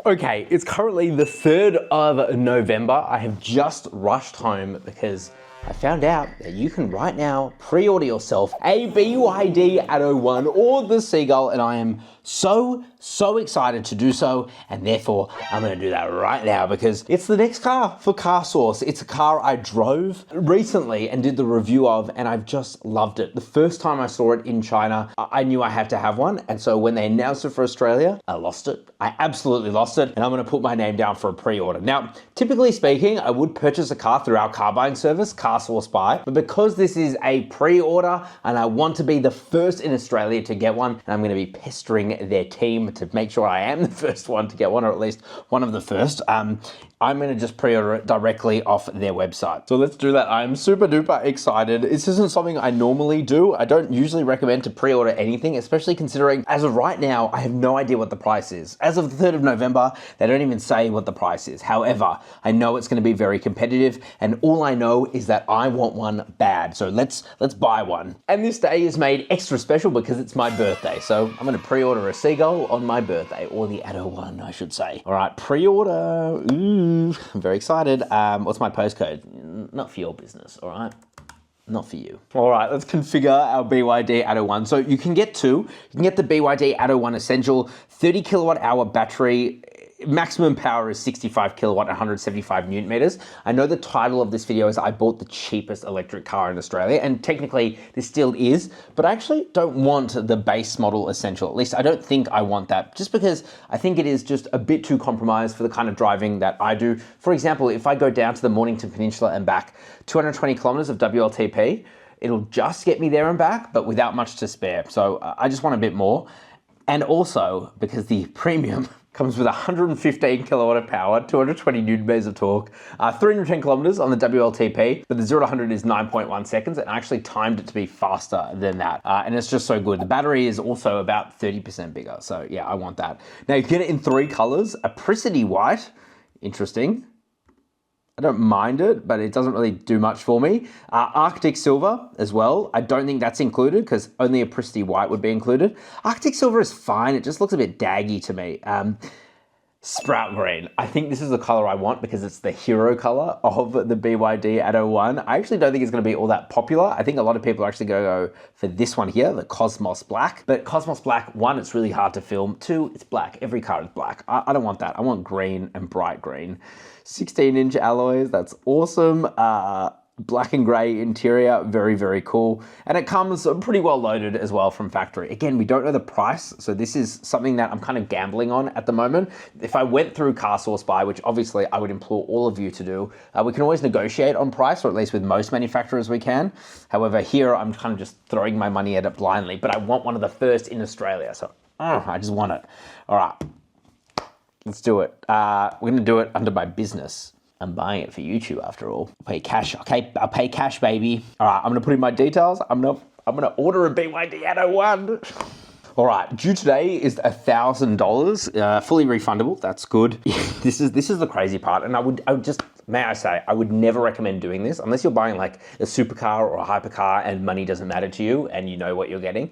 Okay, it's currently the 3rd of November. I have just rushed home because I found out that you can right now pre-order yourself a BYD Atto 1 or the Seagull, and I am so excited to do so, and therefore I'm gonna do that right now because it's the next car for CarSauce. It's a car I drove recently and did the review of, and I've just loved it. The first time I saw it in China, I knew I had to have one, and so when they announced it for Australia, I lost it. I absolutely lost it, and I'm gonna put my name down for a pre-order. Now, typically speaking, I would purchase a car through our car buying service, CarSauce Buy, but because this is a pre-order and I want to be the first in Australia to get one, and I'm gonna be pestering their team to make sure I am the first one to get one, or at least one of the first, I'm gonna just pre-order it directly off their website. So let's do that. I'm super duper excited. This isn't something I normally do. I don't usually recommend to pre-order anything, especially considering as of right now, I have no idea what the price is. As of the 3rd of November, they don't even say what the price is. However, I know it's gonna be very competitive, and all I know is that I want one bad. So let's buy one. And this day is made extra special because it's my birthday. So I'm gonna pre-order a Seagull on my birthday, or the Atto 1, I should say. All right, pre-order. Ooh. I'm very excited. What's my postcode? Not for your business, all right? Not for you. All right, let's configure our BYD Atto 1. So you can get two. You can get the BYD Atto 1 Essential 30 kilowatt hour battery. Maximum power is 65 kilowatt, 175 newton meters. I know the title of this video is I bought the cheapest electric car in Australia, and technically this still is, but I actually don't want the base model Essential. At least I don't think I want that, just because I think it is just a bit too compromised for the kind of driving that I do. For example, if I go down to the Mornington Peninsula and back 220 kilometers of WLTP, it'll just get me there and back, but without much to spare. So I just want a bit more. And also because the premium comes with 115 kilowatt of power, 220 newton meters of torque, 310 kilometers on the WLTP, but the 0 to 100 is 9.1 seconds, and I actually timed it to be faster than that. And it's just so good. The battery is also about 30% bigger. So yeah, I want that. Now you can get it in 3 colors, apricity white, interesting. I don't mind it, but it doesn't really do much for me. Arctic Silver as well. I don't think that's included because only apricity white would be included. Arctic Silver is fine. It just looks a bit daggy to me. Sprout Green. I think this is the color I want because it's the hero color of the BYD Atto 1. I actually don't think it's going to be all that popular. I think a lot of people are actually going to go for this one here, the Cosmos Black. But Cosmos Black, 1, it's really hard to film. 2, it's black. Every car is black. I don't want that. I want green and bright green. 16-inch alloys, that's awesome. Black and gray interior, very cool. And it comes pretty well loaded as well from factory. Again, we don't know the price, so this is something that I'm kind of gambling on at the moment. If I went through CarSauce Buy, which obviously I would implore all of you to do, we can always negotiate on price, or at least with most manufacturers we can. However, here I'm kind of just throwing my money at it blindly, but I want one of the first in Australia, so I just want it. All right, let's do it. We're gonna do it under my business. I'm buying it for YouTube after all. I'll pay cash, okay? I'll pay cash, baby. All right, I'm gonna put in my details. I'm gonna order a BYD Atto 1. All right, due today is $1,000, fully refundable. That's good. This is the crazy part, and I would just, may I say, I would never recommend doing this unless you're buying like a supercar or a hypercar and money doesn't matter to you and you know what you're getting.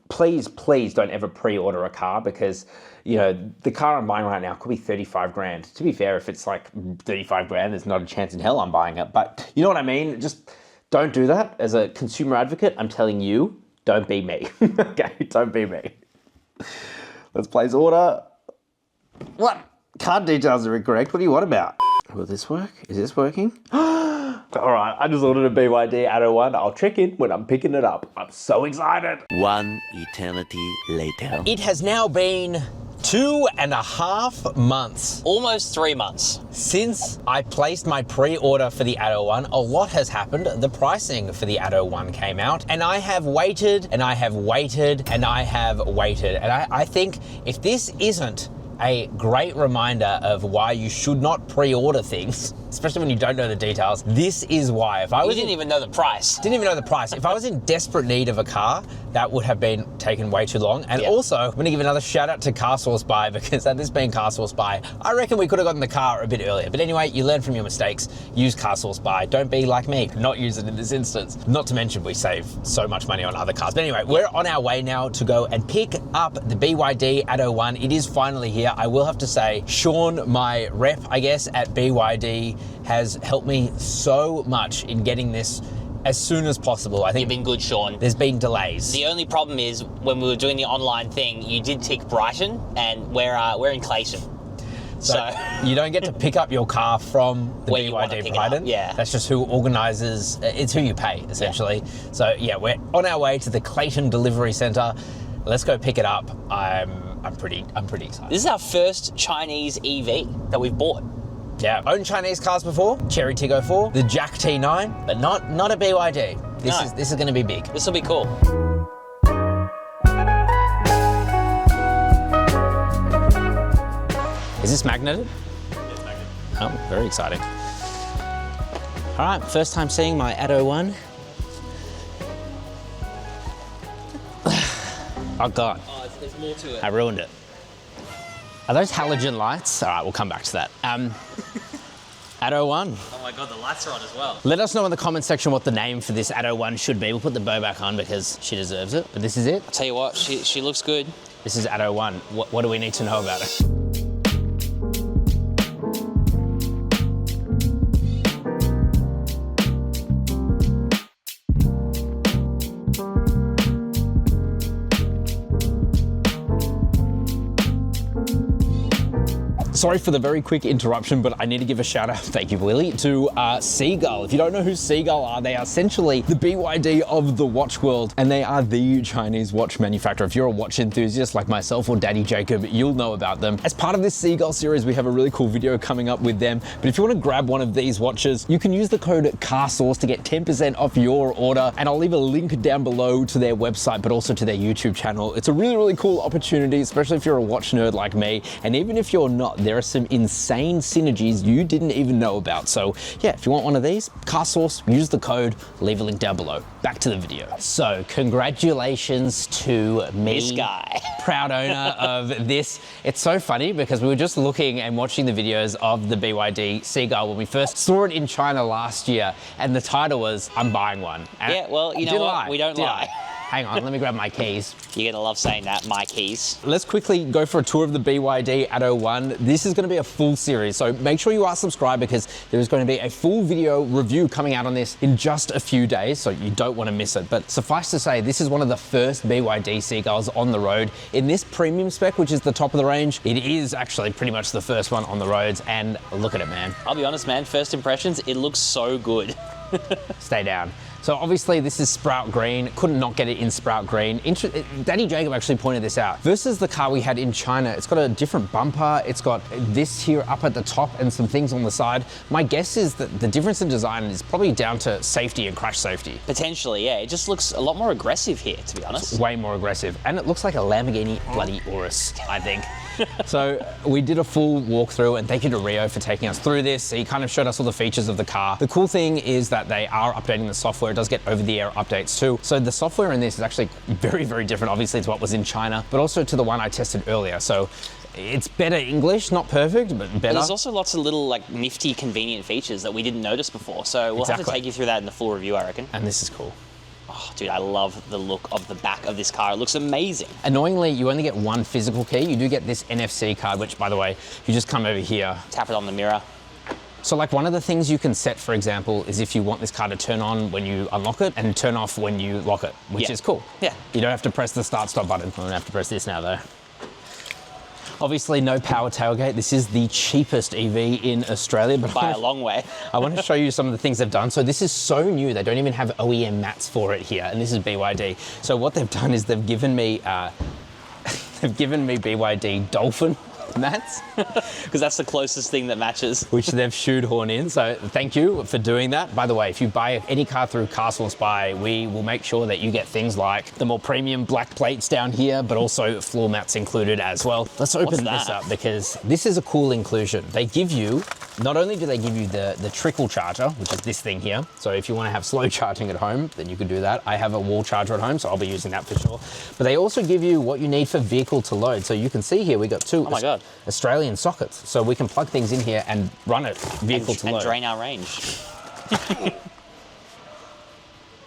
Please don't ever pre-order a car because, you know, the car I'm buying right now could be 35 grand. To be fair, if it's like 35 grand, there's not a chance in hell I'm buying it. But you know what I mean? Just don't do that. As a consumer advocate, I'm telling you, don't be me. Okay, don't be me. Let's place order. What? Card details are incorrect. What do you want about? Will this work? Is this working? All right, I just ordered a BYD Atto 1. I'll check in when I'm picking it up. I'm so excited. 1 eternity later. It has now been 2.5 months. Almost 3 months. Since I placed my pre-order for the Atto 1, a lot has happened. The pricing for the Atto 1 came out, and I have waited, and I have waited, and I have waited. And I think if this isn't a great reminder of why you should not pre-order things, especially when you don't know the details. This is why. If I You didn't even know the price. Didn't even know the price. If I was in desperate need of a car, that would have been taken way too long. And also, I'm gonna give another shout out to CarSauce Buy, because at this being CarSauce Buy, I reckon we could have gotten the car a bit earlier. But anyway, you learn from your mistakes. Use CarSauce Buy. Don't be like me, not use it in this instance. Not to mention we save so much money on other cars. But anyway, we're on our way now to go and pick up the BYD Atto 1. It is finally here. I will have to say, Sean, my rep, I guess, at BYD, has helped me so much in getting this as soon as possible. I think You've been good, Sean. there's been delays. The only problem is when we were doing the online thing, you did tick Brighton, and we're in Clayton. So you don't get to pick up your car from the Where you wanna BYD pick it Brighton. up, yeah. That's just who organises, it's who you pay, essentially. So yeah, we're on our way to the Clayton Delivery Centre. Let's go pick it up. I'm pretty excited. this is our first Chinese EV that we've bought. Yeah, owned Chinese cars before, Chery Tiggo 4, the Jack T9, but not a BYD. This is going to be big. This will be cool. Is this magneted? It's magneted. Oh, very exciting. All right, first time seeing my Atto 1. Oh God, Oh, there's more to it. I ruined it. Are those halogen lights? All right, we'll come back to that. Atto 1. Oh my God, the lights are on as well. Let us know in the comment section what the name for this Atto 1 should be. We'll put the bow back on because she deserves it. But this is it. Tell you what, she looks good. This is Atto 1. What do we need to know about it? Sorry for the very quick interruption, but I need to give a shout out, thank you Willie, to SEAGULL. If you don't know who SEAGULL are, they are essentially the BYD of the watch world, and they are the Chinese watch manufacturer. If you're a watch enthusiast like myself or Daddy Jacob, you'll know about them. As part of this SEAGULL series, we have a really cool video coming up with them, but if you want to grab one of these watches, you can use the code CarSauce to get 10% off your order, and I'll leave a link down below to their website, but also to their YouTube channel. It's a really, really cool opportunity, especially if you're a watch nerd like me, and even if you're not, there are some insane synergies you didn't even know about. So yeah, if you want one of these, CarSauce, use the code, leave a link down below. Back to the video. So congratulations to me, This guy. proud owner of this. It's so funny because we were just looking and watching the videos of the BYD SEAGULL when we first saw it in China last year, and the title was, I'm buying one. And Yeah, well, you I know didn't what? lie, We don't did I? lie. Hang on, let me grab my keys. You're gonna love saying that, my keys. Let's quickly go for a tour of the BYD Atto 1. This is going to be a full series, so make sure you are subscribed because there is going to be a full video review coming out on this in just a few days, so you don't want to miss it. But suffice to say, this is one of the first BYD SEAGULLs on the road. In this premium spec, which is the top of the range, it is actually pretty much the first one on the roads, and look at it, man. I'll be honest, man, first impressions, it looks so good. Stay down. So obviously this is Sprout Green, couldn't not get it in Sprout Green. Daddy Jacob actually pointed this out. Versus the car we had in China, it's got a different bumper, it's got this here up at the top and some things on the side. My guess is that the difference in design is probably down to safety and crash safety. Potentially, yeah. It just looks a lot more aggressive here, to be honest. Way more aggressive. And it looks like a Lamborghini bloody Urus, I think. So we did a full walkthrough, and thank you to Rio for taking us through this. He kind of showed us all the features of the car. The cool thing is that they are updating the software. It does get over-the-air updates too. So the software in this is actually very, very different, obviously, to what was in China, but also to the one I tested earlier. So it's better English, not perfect, but better. But there's also lots of little, like, nifty, convenient features that we didn't notice before. So we'll have to take you through that in the full review, I reckon. And this is cool. Oh, dude, I love the look of the back of this car. It looks amazing. Annoyingly, you only get one physical key. You do get this NFC card, which, by the way, you just come over here. Tap it on the mirror. So like one of the things you can set, for example, is if you want this car to turn on when you unlock it and turn off when you lock it, which is cool. Yeah. You don't have to press the start stop button. I'm gonna have to press this now though. Obviously no power tailgate. This is the cheapest EV in Australia. But By a long way. I want to show you some of the things they've done. So this is so new, they don't even have OEM mats for it here, and this is BYD. So what they've done is they've given me BYD Dolphin mats. Because that's the closest thing that matches. Which they've shoehorned in, so thank you for doing that. By the way, if you buy any car through CarSauce Buy, we will make sure that you get things like the more premium black plates down here, but also floor mats included as well. Let's open this up because this is a cool inclusion. They give you Not only do they give you the trickle charger, which is this thing here. So if you want to have slow charging at home, then you can do that. I have a wall charger at home, so I'll be using that for sure. But they also give you what you need for vehicle to load. So you can see here, we got two Australian sockets. So we can plug things in here and run it vehicle to load. And drain our range.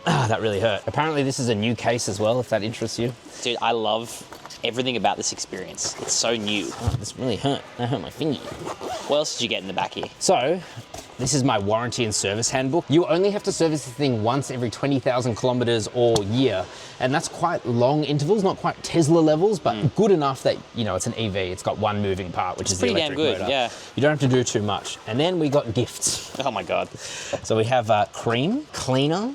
Ah, that really hurt. Apparently this is a new case as well, if that interests you. Dude, I love everything about this experience. It's so new. Oh, this really hurt. That hurt my finger. What else did you get in the back here? So, this is my warranty and service handbook. You only have to service this thing once every 20,000 kilometers or year. And that's quite long intervals, not quite Tesla levels, but good enough that, you know, it's an EV. It's got one moving part, which is the electric motor. Pretty damn good, yeah. You don't have to do too much. And then we got gifts. Oh my God. So we have cream, cleaner,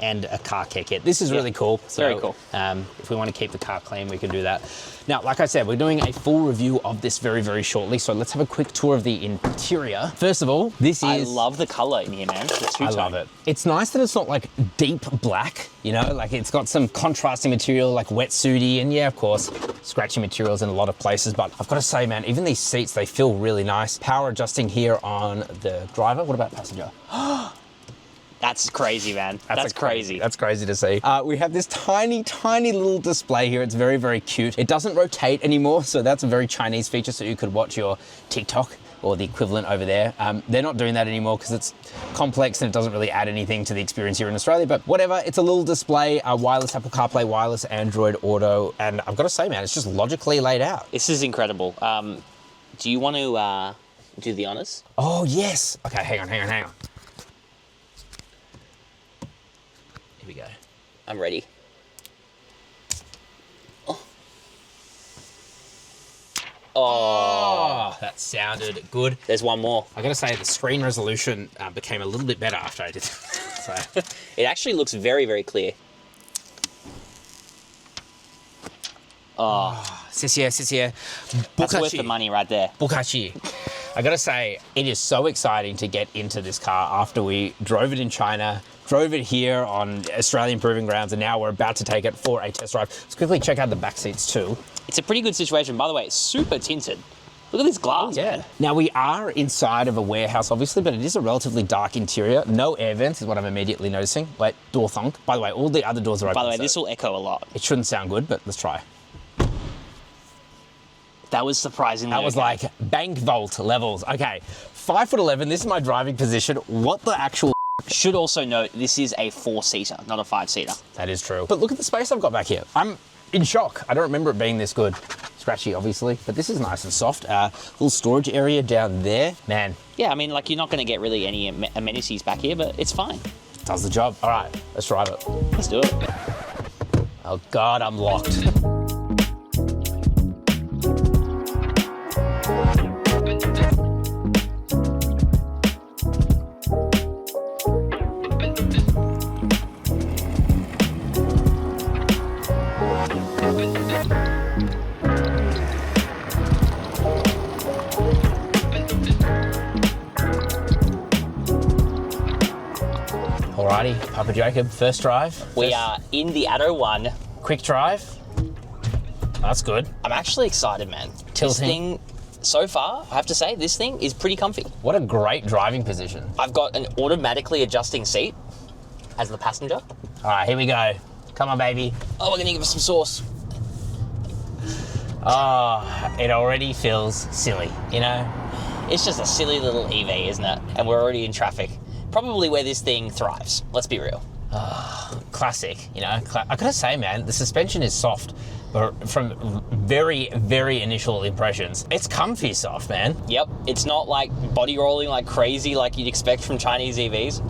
and a car care kit. This is really cool. So, very cool. If we want to keep the car clean, we can do that. Now, like I said, we're doing a full review of this very, very shortly. So let's have a quick tour of the interior. First of all, this is... I love the color in here, man. I love it. It's nice that it's not like deep black, you know, like it's got some contrasting material like wetsuity and yeah, of course, scratchy materials in a lot of places. But I've got to say, man, even these seats, they feel really nice. Power adjusting here on the driver. What about passenger? That's crazy, man. That's crazy. That's crazy to see. We have this tiny, tiny little display here. It's very, very cute. It doesn't rotate anymore, so that's a very Chinese feature, so you could watch your TikTok or the equivalent over there. They're not doing that anymore because it's complex and it doesn't really add anything to the experience here in Australia, but whatever, it's a little display, wireless Apple CarPlay, wireless Android Auto, and I've got to say, man, it's just logically laid out. This is incredible. Do you want to do the honors? Oh, yes. Okay, hang on. Here we go. I'm ready. Oh, that sounded good. There's one more. I gotta say, the screen resolution became a little bit better after I did that. So. It actually looks very, very clear. Oh, That's worth the money right there. Bukashi. I gotta say, it is so exciting to get into this car after we drove it in China, drove it here on Australian proving grounds, and now we're about to take it for a test drive. Let's quickly check out the back seats too. It's a pretty good situation. By the way, it's super tinted. Look at this glass, man. Now, we are inside of a warehouse, obviously, but it is a relatively dark interior. No air vents is what I'm immediately noticing. Wait, door thunk. By the way, all the other doors are open. By the way, this will echo a lot. It shouldn't sound good, but let's try. That was surprisingly That was like bank vault levels. Okay, 5'11", this is my driving position. What the actual... Should also note, this is a 4-seater, not a 5-seater. That is true. But look at the space I've got back here. I'm in shock. I don't remember it being this good. Scratchy, obviously, but this is nice and soft. Little storage area down there. Man. Yeah, I mean, like, you're not going to get really any amenities back here, but it's fine. Does the job. All right, let's drive it. Let's do it. Oh, God, I'm locked. Alrighty, Papa Jacob, first drive. We are in the Atto 1. Quick drive. That's good. I'm actually excited, man. Tilting. This thing, so far, I have to say, this thing is pretty comfy. What a great driving position. I've got an automatically adjusting seat as the passenger. All right, here we go. Come on, baby. Oh, we're gonna give it some sauce. Oh, it already feels silly, you know? It's just a silly little EV, isn't it? And we're already in traffic. Probably where this thing thrives. Let's be real. Classic, you know? I gotta say, man, the suspension is soft. But from very, very initial impressions, it's comfy soft, man. Yep, it's not like body rolling like crazy like you'd expect from Chinese EVs.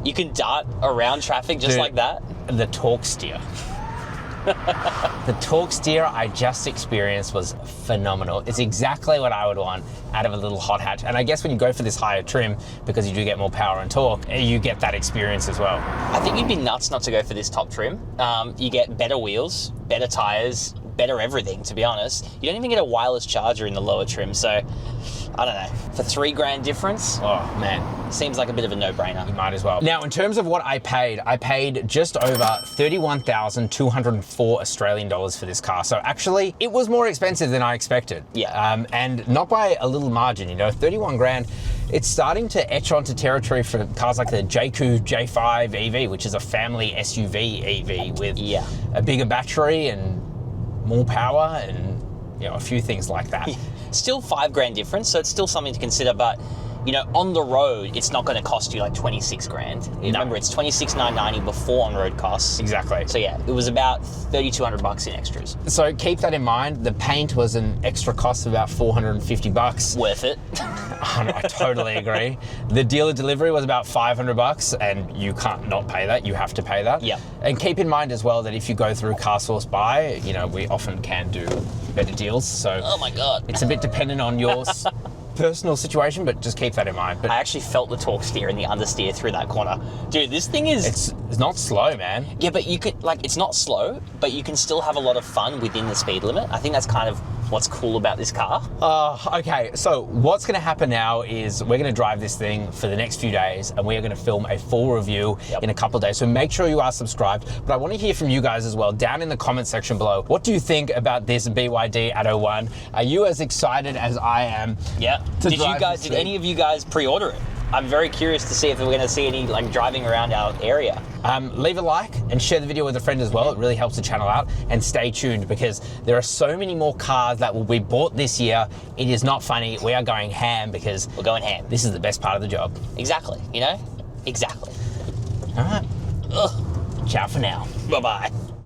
You can dart around traffic just like that. The torque steer. The torque steer I just experienced was phenomenal. It's exactly what I would want out of a little hot hatch. And I guess when you go for this higher trim, because you do get more power and torque, you get that experience as well. I think you'd be nuts not to go for this top trim. You get better wheels, better tires, better everything, to be honest. You don't even get a wireless charger in the lower trim, so I don't know. For $3,000 difference, oh man, seems like a bit of a no-brainer. You might as well. Now, in terms of what I paid just over 31,204 Australian dollars for this car. So actually, it was more expensive than I expected. Yeah. And not by a little margin, you know, 31 grand. it's starting to etch onto territory for cars like the JQ J5 EV, which is a family SUV EV with a bigger battery and more power and a few things like that. Still $5,000 difference, so it's still something to consider, but on the road, it's not going to cost you like 26 grand. Remember, it's 26,990 before on-road costs. Exactly. So yeah, it was about $3,200 in extras. So keep that in mind. The paint was an extra cost of about $450. Worth it. I totally agree. The dealer delivery was about $500, and you can't not pay that. You have to pay that. Yeah. And keep in mind as well that if you go through CarSauce Buy, we often can do better deals. So oh my God, it's a bit dependent on yours. Personal situation, but just keep that in mind. But I actually felt the torque steer and the understeer through that corner. Dude, this thing is... It's not slow, man. Yeah, but you could, it's not slow, but you can still have a lot of fun within the speed limit. I think that's kind of what's cool about this car. Okay, so what's gonna happen now is we're gonna drive this thing for the next few days, and we are gonna film a full review in a couple of days. So make sure you are subscribed. But I want to hear from you guys as well, down in the comment section below. What do you think about this BYD Atto 1? Are you as excited as I am? Yeah. Did any of you guys pre-order it? I'm very curious to see if we're going to see any driving around our area. Leave a like and share the video with a friend as well. It really helps the channel out. And stay tuned, because there are so many more cars that will be bought this year. It is not funny. We are going ham because we're going ham. This is the best part of the job. Exactly. Exactly. All right. Ciao for now. Bye-bye.